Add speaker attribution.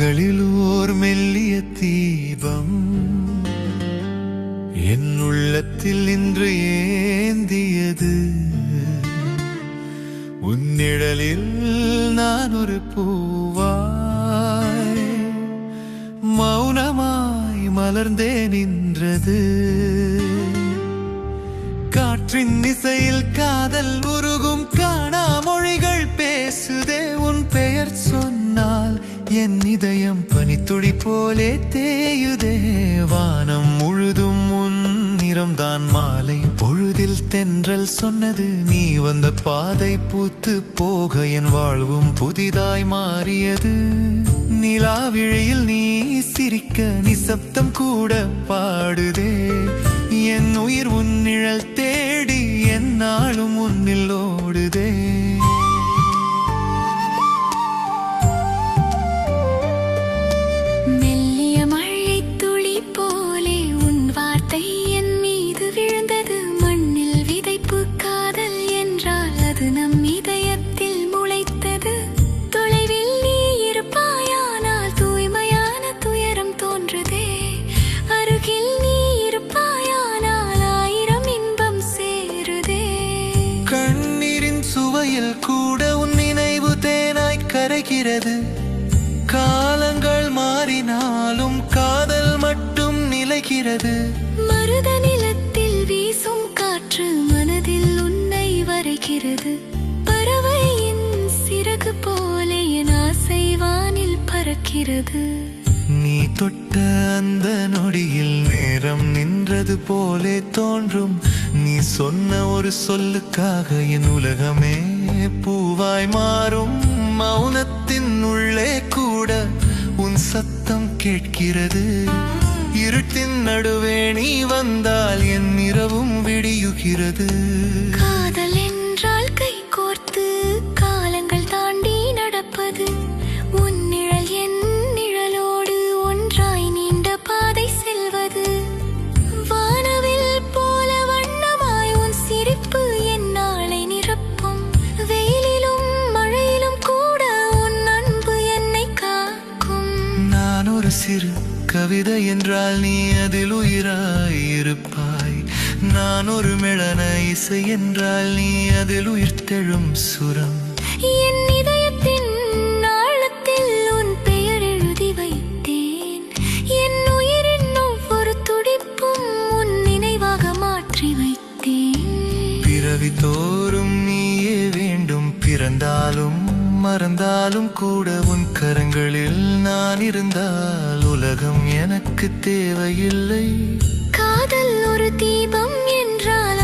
Speaker 1: கண்களில் ஓர் மெல்லிய தீபம் என் உள்ளத்தில் இன்று ஏந்தியது. உன்னிழலில் நான் ஒரு பூவாய் மௌனமாய் மலர்ந்தே நின்றது. காற்றின் இசையில் காதல் உருகும், காணா மொழிகள் பேசுதே. உன் பெயர் சொன்னால் என் இதயம் பனித்துளி போலே தேயுதே. வானம் முழுதும் உன் நிறம்தான். மாலை பொழுதில் தென்றல் சொன்னது, நீ வந்த பாதை பூத்து போக என் வாழ்வும் புதிதாய் மாறியது. நிலாவிழியில் நீ சிரிக்க நிசப்தம் கூட பாடுதே. என் உயிர் உன் நிழல் தேடி என் நாளும் உன்னில் ஓடுதே.
Speaker 2: மெல்லிய மழை துளி போலே உன் வார்த்தை என் மீது விழுந்தது. மண்ணில் விதைப்பு காதல் என்றால் அது நம் இதயத்தில் முளைத்தது. தொலைவில் நீ இருப்பாயானால் தூய்மையான துயரம் தோன்றுதே. அருகில் நீ இருப்பாயானால் ஆயிரம் இன்பம் சேருதே.
Speaker 1: கண்ணீரின் சுவையில் கூட உன் நினைவு தேனாய் கரைகிறது. காலங்கள் மாறினாலும் காதல் மட்டும் நிலைக்கிறது.
Speaker 2: மருத நிலத்தில் வீசும் காற்று மனதில் உன்னை வரைகிறது. பறவையின் சிறகு போல என் ஆசை வானில் பறக்கிறது.
Speaker 1: நீ தொட்ட அந்த நொடியில் நேரம் நின்றது போலே தோன்றும். நீ சொன்ன ஒரு சொல்லுக்காக என் உலகமே பூவாய் மாறும். மௌனத்தின் உள்ளே கூட உன் சத்தம் கேட்கிறது. இருட்டின் நடுவே நீ வந்தால் என் இரவும் விடியுகிறது.
Speaker 2: காதல் என்றால் கை கோர்த்து காலங்கள் தாண்டி நடப்பது. உன் நிழல் என் நிழலோடு ஒன்றாய் நீண்ட பாதை செல்வது. வானவில் போல வண்ணமாய் உன் சிரிப்பு என் நாளை நிரப்பும். வெயிலிலும் மழையிலும் கூட உன் அன்பு என்னை காக்கும்.
Speaker 1: நான் ஒரு சிறு கவிதை என்றால் நீ அதில் உயிராய் இருப்பாய். நான் ஒரு மெளன இசை என்றால் நீ அதில் உயிர்த்தெழும் சுரம்.
Speaker 2: என் இதயத்தின் ஆழத்தில் உன் பெயர் எழுதி வைத்தேன். என் உயிரின் ஒவ்வொரு துடிப்பும் உன் நினைவாக மாற்றி வைத்தேன்.
Speaker 1: பிறவி தோறும் நீயே வேண்டும். பிறந்தாலும் மறந்தாலும் கூட உன் கரங்களில் நான் இருந்தால் உலகம் எனக்கு தேவையில்லை.
Speaker 2: காதல் ஒரு தீபம் என்றால்